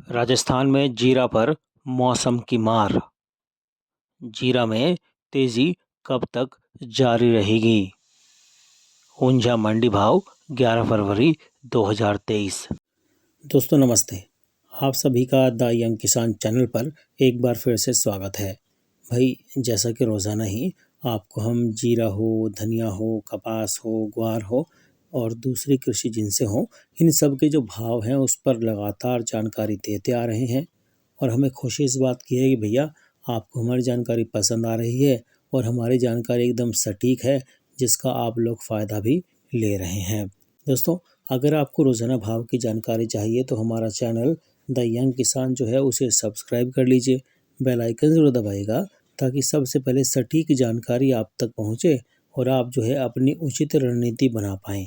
राजस्थान में जीरा पर मौसम की मार। जीरा में तेजी कब तक जारी रहेगी? ऊंझा मंडी भाव 11 फरवरी 2023। दोस्तों नमस्ते। आप सभी का द यंग किसान चैनल पर एक बार फिर से स्वागत है। भाई, जैसा कि रोज़ाना ही आपको हम जीरा हो, धनिया हो, कपास हो, ग्वार हो और दूसरी कृषि जिनसे हो, इन सब के जो भाव हैं उस पर लगातार जानकारी देते आ रहे हैं। और हमें खुशी इस बात की है कि भैया आपको हमारी जानकारी पसंद आ रही है और हमारी जानकारी एकदम सटीक है, जिसका आप लोग फ़ायदा भी ले रहे हैं। दोस्तों, अगर आपको रोज़ाना भाव की जानकारी चाहिए तो हमारा चैनल द यंग किसान जो है उसे सब्सक्राइब कर लीजिए, बेल आइकन ज़रूर दबाइएगा ताकि सबसे पहले सटीक जानकारी आप तक पहुंचे और आप जो है अपनी उचित रणनीति बना पाएँ।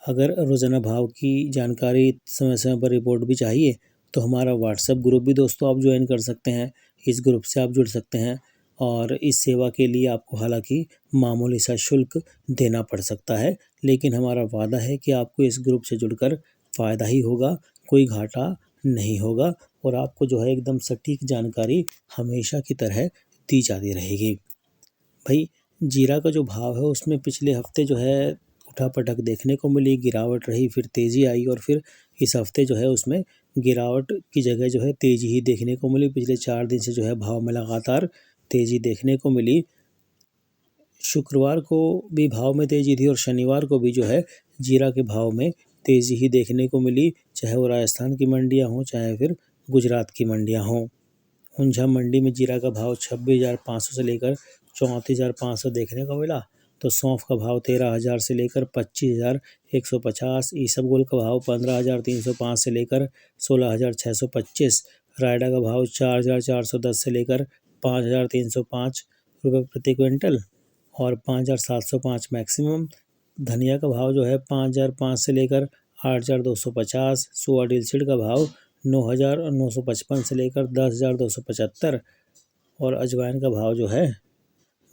अगर रोज़ाना भाव की जानकारी समय समय पर रिपोर्ट भी चाहिए तो हमारा व्हाट्सएप ग्रुप भी दोस्तों आप ज्वाइन कर सकते हैं। इस ग्रुप से आप जुड़ सकते हैं और इस सेवा के लिए आपको हालांकि मामूली सा शुल्क देना पड़ सकता है, लेकिन हमारा वादा है कि आपको इस ग्रुप से जुड़कर फ़ायदा ही होगा, कोई घाटा नहीं होगा और आपको जो है एकदम सटीक जानकारी हमेशा की तरह दी जाती रहेगी। भाई, जीरा का जो भाव है उसमें पिछले हफ्ते जो है उठापटक देखने को मिली, गिरावट रही, फिर तेज़ी आई और फिर इस हफ्ते जो है उसमें गिरावट की जगह जो है तेज़ी ही देखने को मिली। पिछले 4 दिन से जो है भाव में लगातार तेज़ी देखने को मिली। शुक्रवार को भी भाव में तेज़ी थी और शनिवार को भी जो है जीरा के भाव में तेज़ी ही देखने को मिली, चाहे वो राजस्थान की मंडियाँ हों चाहे फिर गुजरात की मंडियाँ हों। ऊंझा मंडी में जीरा का भाव 26,500 से लेकर 34,500 देखने को मिला, तो सौंफ का भाव 13,000 से लेकर 25,150, ईसबगोल का भाव 15,305 से लेकर 16,625, रायडा का भाव 4,410 से लेकर 5,305 रुपये प्रति क्विंटल और 5,705 मैक्सिमम। धनिया का भाव जो है 5,005 से लेकर 8,250, सुआ डीलसीड का भाव 9,955 से लेकर 10,275 और अजवाइन का भाव जो है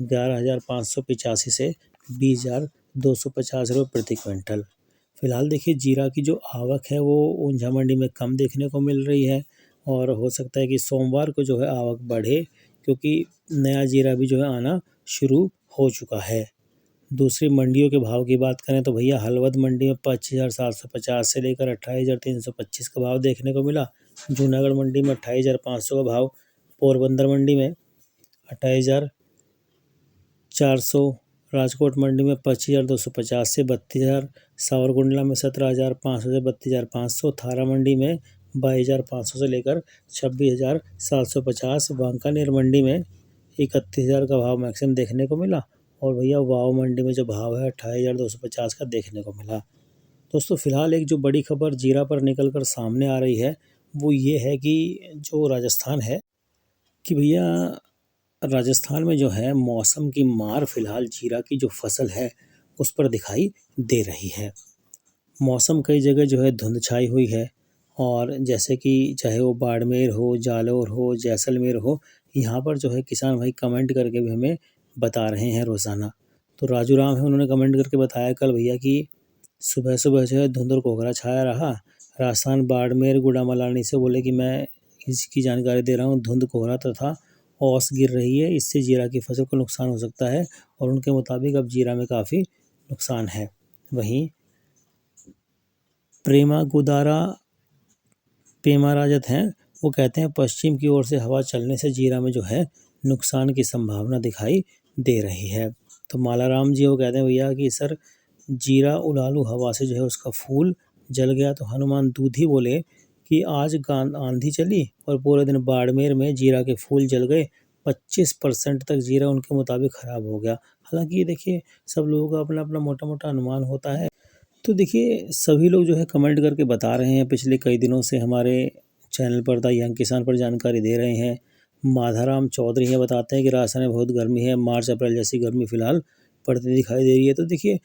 11,585 से 20,250 रुपये प्रति क्विंटल। फिलहाल देखिए, जीरा की जो आवक है वो ऊंझा मंडी में कम देखने को मिल रही है और हो सकता है कि सोमवार को जो है आवक बढ़े, क्योंकि नया जीरा भी जो है आना शुरू हो चुका है। दूसरी मंडियों के भाव की बात करें तो भैया हलवद मंडी में 25,750 से लेकर 28,325 का भाव देखने को मिला। जूनागढ़ मंडी में 28,500 का भाव, पोरबंदर मंडी में 28,400, राजकोट मंडी में 25,250 से 32,000, सावरकुंडला में 17,500 से 32,500, थारा मंडी में 22,500 से लेकर 26,750, वांकानेर मंडी में 31,000 का भाव मैक्सिमम देखने को मिला और भैया वाव मंडी में जो भाव है 28,250 का देखने को मिला। दोस्तों, फिलहाल एक जो बड़ी खबर जीरा पर निकल कर सामने आ रही है वो ये है कि जो राजस्थान है कि भैया राजस्थान में जो है मौसम की मार फिलहाल जीरा की जो फसल है उस पर दिखाई दे रही है। मौसम कई जगह जो है धुंध छाई हुई है और जैसे कि चाहे वो बाड़मेर हो, जालौर हो, जैसलमेर हो, यहाँ पर जो है किसान भाई कमेंट करके भी हमें बता रहे हैं रोज़ाना। तो राजू राम है, उन्होंने कमेंट करके बताया कल भैया कि सुबह सुबह जो है धुंध और कोहरा छाया रहा। राजस्थान बाड़मेर गुड़ामलानी से बोले कि मैं इसकी जानकारी दे रहा हूँ, धुंध कोहरा तथा ओस गिर रही है, इससे जीरा की फसल को नुकसान हो सकता है और उनके मुताबिक अब जीरा में काफ़ी नुकसान है। वहीं प्रेमा गुदारा पेमा राजत हैं, वो कहते हैं पश्चिम की ओर से हवा चलने से जीरा में जो है नुकसान की संभावना दिखाई दे रही है। तो मालाराम जी वो कहते हैं भैया कि सर, जीरा उलालू हवा से जो है उसका फूल जल गया, तो हनुमान दूधी बोले कि आज आंधी चली और पूरे दिन बाड़मेर में जीरा के फूल जल गए, 25% तक जीरा उनके मुताबिक ख़राब हो गया। हालांकि ये देखिए, सब लोगों का अपना अपना मोटा मोटा अनुमान होता है। तो देखिए, सभी लोग जो है कमेंट करके बता रहे हैं, पिछले कई दिनों से हमारे चैनल पर द यंग किसान पर जानकारी दे रहे हैं। माधाराम चौधरी हैं, बताते हैं कि राजस्थान में बहुत गर्मी है, मार्च अप्रैल जैसी गर्मी फिलहाल पड़ती दिखाई दे रही है। तो देखिए,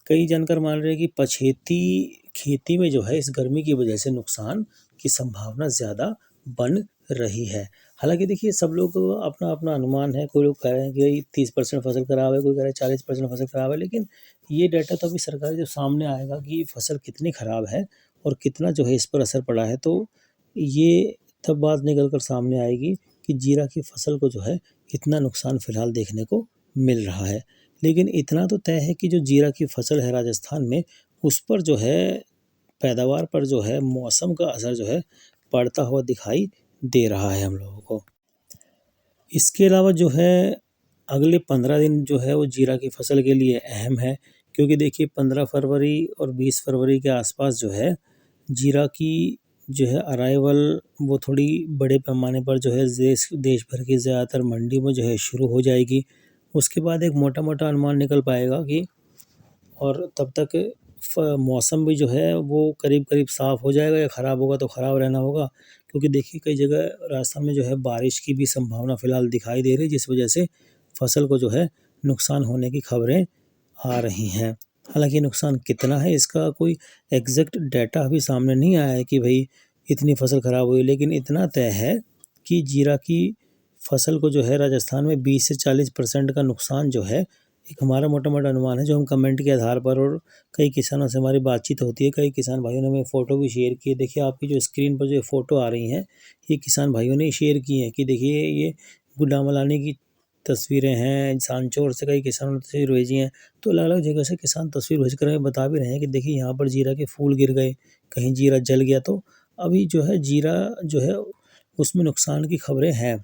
कई जानकार मान रहे हैं कि पछेती खेती में जो है इस गर्मी की वजह से नुकसान की संभावना ज़्यादा बन रही है। हालांकि देखिए, सब लोग का अपना अपना अनुमान है। कोई लोग कह रहे हैं कि 30% फसल खराब है, कोई कह रहा है 40% फसल खराब है, लेकिन ये डाटा तो अभी सरकारी जब सामने आएगा कि फसल कितनी ख़राब है और कितना जो है इस पर असर पड़ा है, तो ये तब बात निकल कर सामने आएगी कि जीरा की फसल को जो है इतना नुकसान फ़िलहाल देखने को मिल रहा है। लेकिन इतना तो तय है कि जो जीरा की फसल है राजस्थान में, उस पर जो है पैदावार पर जो है मौसम का असर जो है पड़ता हुआ दिखाई दे रहा है हम लोगों को। इसके अलावा जो है अगले 15 दिन जो है वो जीरा की फसल के लिए अहम है, क्योंकि देखिए 15 फरवरी और 20 फरवरी के आसपास जो है जीरा की जो है अराइवल वो थोड़ी बड़े पैमाने पर जो है देश भर की ज़्यादातर मंडी में जो है शुरू हो जाएगी। उसके बाद एक मोटा-मोटा अनुमान निकल पाएगा कि और तब तक मौसम भी जो है वो करीब-करीब साफ़ हो जाएगा, या ख़राब होगा तो ख़राब रहना होगा, क्योंकि देखिए कई जगह राजस्थान में जो है बारिश की भी संभावना फ़िलहाल दिखाई दे रही है, जिस वजह से फसल को जो है नुकसान होने की खबरें आ रही हैं। हालाँकि नुकसान कितना है इसका कोई एग्ज़ैक्ट डाटा अभी सामने नहीं आया है कि भई इतनी फसल ख़राब हुई, लेकिन इतना तय है कि जीरा की फसल को जो है राजस्थान में 20 से 40% का नुकसान जो है, एक हमारा मोटा-मोटा अनुमान है जो हम कमेंट के आधार पर और कई किसानों से हमारी बातचीत होती है। कई किसान भाइयों ने हमें फ़ोटो भी शेयर की है। देखिए आपकी जो स्क्रीन पर जो फ़ोटो आ रही हैं, ये किसान भाइयों ने शेयर की हैं कि देखिए ये गुड्डामलानी की तस्वीरें हैं, सांचौर से कई किसानों ने तस्वीर भेजी हैं। तो अलग-अलग जगह से किसान तस्वीर भेजकर हमें बता भी रहे हैं कि देखिए यहाँ पर जीरा के फूल गिर गए, कहीं जीरा जल गया। तो अभी जो है जीरा जो है उसमें नुकसान की खबरें हैं।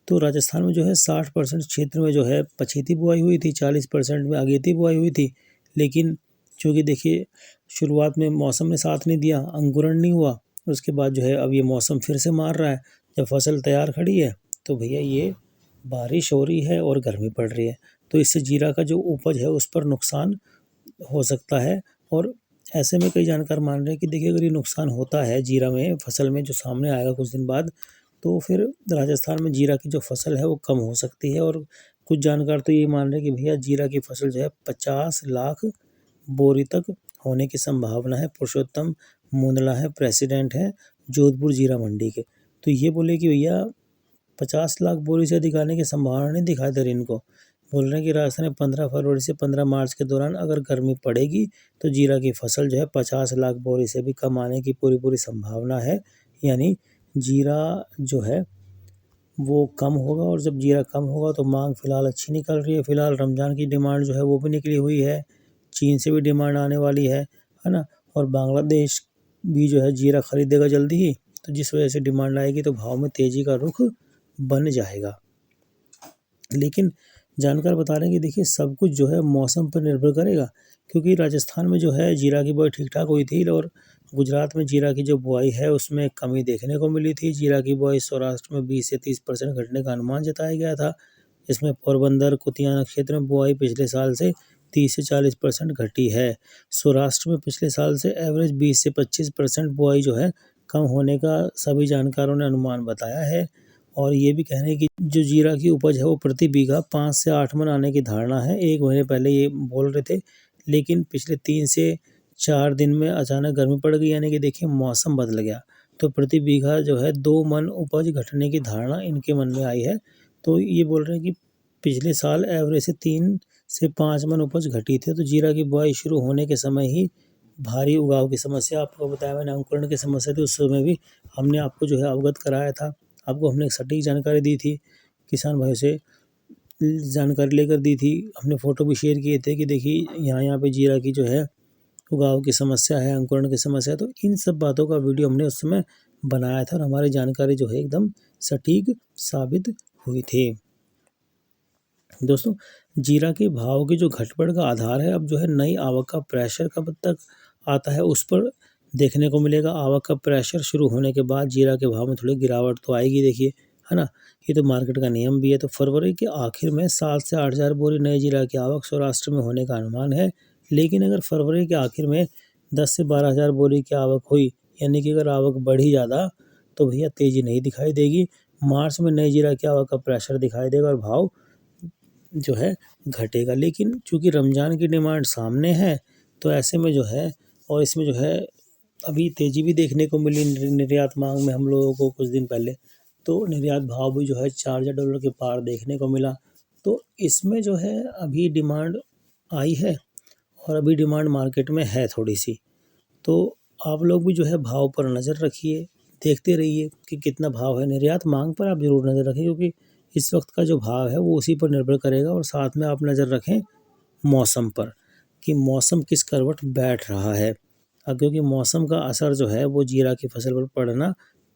तो राजस्थान में जो है 60% क्षेत्र में जो है पछेती बुआई हुई थी, 40% में अगेती बुआई हुई थी। लेकिन चूँकि देखिए शुरुआत में मौसम ने साथ नहीं दिया, अंकुरण नहीं हुआ, उसके बाद जो है अब ये मौसम फिर से मार रहा है। जब फसल तैयार खड़ी है तो भैया ये बारिश हो रही है और गर्मी पड़ रही है। तो इससे जीरा का जो उपज है उस पर नुकसान हो सकता है। और ऐसे में कई जानकार मान रहे हैं कि देखिए अगर ये नुकसान होता है जीरा में, फसल में जो सामने आएगा कुछ दिन बाद, तो फिर राजस्थान में जीरा की जो फसल है वो कम हो सकती है। और कुछ जानकार तो ये मान रहे हैं कि भैया जीरा की फसल जो है 50 लाख बोरी तक होने की संभावना है। पुरुषोत्तम मुंदड़ा है, प्रेसिडेंट हैं जोधपुर जीरा मंडी के। तो ये बोले कि भैया 50 लाख बोरी से अधिक आने की संभावना नहीं दिखाई दे रही इनको। बोल रहे हैं कि राजस्थान में 15 फरवरी से 15 मार्च के दौरान अगर गर्मी पड़ेगी तो जीरा की फसल जो है 50 लाख बोरी से भी कम आने की पूरी संभावना है। यानी जीरा जो है वो कम होगा, और जब जीरा कम होगा तो मांग फ़िलहाल अच्छी निकल रही है। फ़िलहाल रमज़ान की डिमांड जो है वो भी निकली हुई है, चीन से भी डिमांड आने वाली है ना? और बांग्लादेश भी जो है जीरा खरीदेगा जल्दी ही, तो जिस वजह से डिमांड आएगी तो भाव में तेज़ी का रुख बन जाएगा। लेकिन जानकार बता रहे हैं कि देखिए सब कुछ जो है मौसम पर निर्भर करेगा, क्योंकि राजस्थान में जो है जीरा की बुआई ठीक-ठाक हुई थी, और गुजरात में जीरा की जो बुआई है उसमें कमी देखने को मिली थी। जीरा की बुआई सौराष्ट्र में 20 से 30% घटने का अनुमान जताया गया था। इसमें पोरबंदर, कुतियाना क्षेत्र में बुआई पिछले साल से 30 से 40% घटी है। सौराष्ट्र में पिछले साल से एवरेज 20 से 25% बुआई जो है कम होने का सभी जानकारों ने अनुमान बताया है। और ये भी कह रहे हैं कि जो जीरा की उपज है वो प्रति बीघा 5 से 8 मन आने की धारणा है। 1 महीने पहले ये बोल रहे थे, लेकिन पिछले 3 से 4 दिन में अचानक गर्मी पड़ गई, यानी कि देखिए मौसम बदल गया। तो प्रति बीघा जो है 2 मन उपज घटने की धारणा इनके मन में आई है। तो ये बोल रहे हैं कि पिछले साल एवरेज से 3 से 5 मन उपज घटी थी। तो जीरा की बुआई शुरू होने के समय ही भारी उगाव की समस्या, आपको बताया मैंने, अंकुरण की समस्या थी, उस समय भी हमने आपको जो है अवगत कराया था। आपको हमने सटीक जानकारी दी थी, किसान भाइयों से जानकारी लेकर दी थी। हमने फ़ोटो भी शेयर किए थे कि देखिए यहाँ पे जीरा की जो है उगाव की समस्या है, अंकुरण की समस्या है। तो इन सब बातों का वीडियो हमने उस समय बनाया था और हमारी जानकारी जो है एकदम सटीक साबित हुई थी। दोस्तों, जीरा के भाव की जो घट-बढ़ का आधार है, अब जो है नई आवक का प्रेशर कब तक आता है उस पर देखने को मिलेगा। आवक का प्रेशर शुरू होने के बाद जीरा के भाव में थोड़ी गिरावट तो आएगी देखिए, है ना? ये तो मार्केट का नियम भी है। तो फरवरी के आखिर में 7 से 8,000 बोरी नए जीरा की आवक सौराष्ट्र में होने का अनुमान है। लेकिन अगर फरवरी के आखिर में 10 से 12,000 बोरी की आवक हुई, यानी कि अगर आवक बढ़ी ज़्यादा, तो भैया तेज़ी नहीं दिखाई देगी। मार्च में नए जीरा की आवक का प्रेशर दिखाई देगा और भाव जो है घटेगा। लेकिन चूँकि रमज़ान की डिमांड सामने है, तो ऐसे में जो है, और इसमें जो है अभी तेज़ी भी देखने को मिली निर्यात मांग में हम लोगों को कुछ दिन पहले। तो निर्यात भाव भी जो है $4,000 के पार देखने को मिला। तो इसमें जो है अभी डिमांड आई है, और अभी डिमांड मार्केट में है थोड़ी-सी। तो आप लोग भी जो है भाव पर नज़र रखिए, देखते रहिए कि कितना भाव है। निर्यात मांग पर आप ज़रूर नज़र रखें, क्योंकि इस वक्त का जो भाव है वो उसी पर निर्भर करेगा। और साथ में आप नज़र रखें मौसम पर कि मौसम किस करवट बैठ रहा है। क्योंकि मौसम का असर जो है वो जीरा की फसल पर पड़ना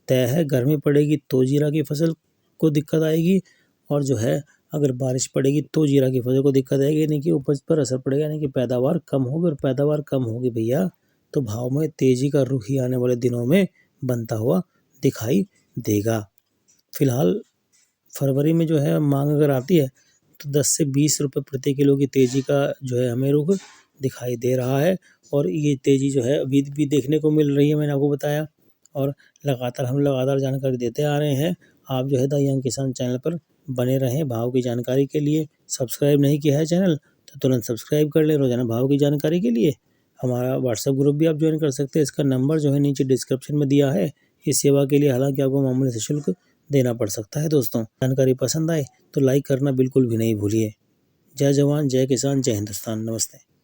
तय है। गर्मी पड़ेगी तो जीरा की फसल को दिक्कत आएगी, और जो है अगर बारिश पड़ेगी तो जीरा की फसल को दिक्कत आएगी, यानी कि उपज पर असर पड़ेगा, यानी कि पैदावार कम होगी। और पैदावार कम होगी भैया तो भाव में तेजी का रुख ही आने वाले दिनों में बनता हुआ दिखाई देगा। फिलहाल फरवरी में जो है मांग अगर आती है तो 10 से 20 रुपये प्रति किलो की तेजी का जो है हमें रुख दिखाई दे रहा है। और ये तेजी जो है अभी भी देखने को मिल रही है, मैंने आपको बताया। और हम लगातार जानकारी देते आ रहे हैं। आप जो है द यंग किसान चैनल पर बने रहें भाव की जानकारी के लिए। सब्सक्राइब नहीं किया है चैनल तो तुरंत सब्सक्राइब कर लें रोजाना भाव की जानकारी के लिए। हमारा व्हाट्सएप ग्रुप भी आप ज्वाइन कर सकते हैं, इसका नंबर जो है नीचे डिस्क्रिप्शन में दिया है। इस सेवा के लिए हालांकि आपको मामूली से शुल्क देना पड़ सकता है। दोस्तों, जानकारी पसंद आए तो लाइक करना बिल्कुल भी नहीं भूलिए। जय जवान, जय किसान, जय हिंदुस्तान। नमस्ते।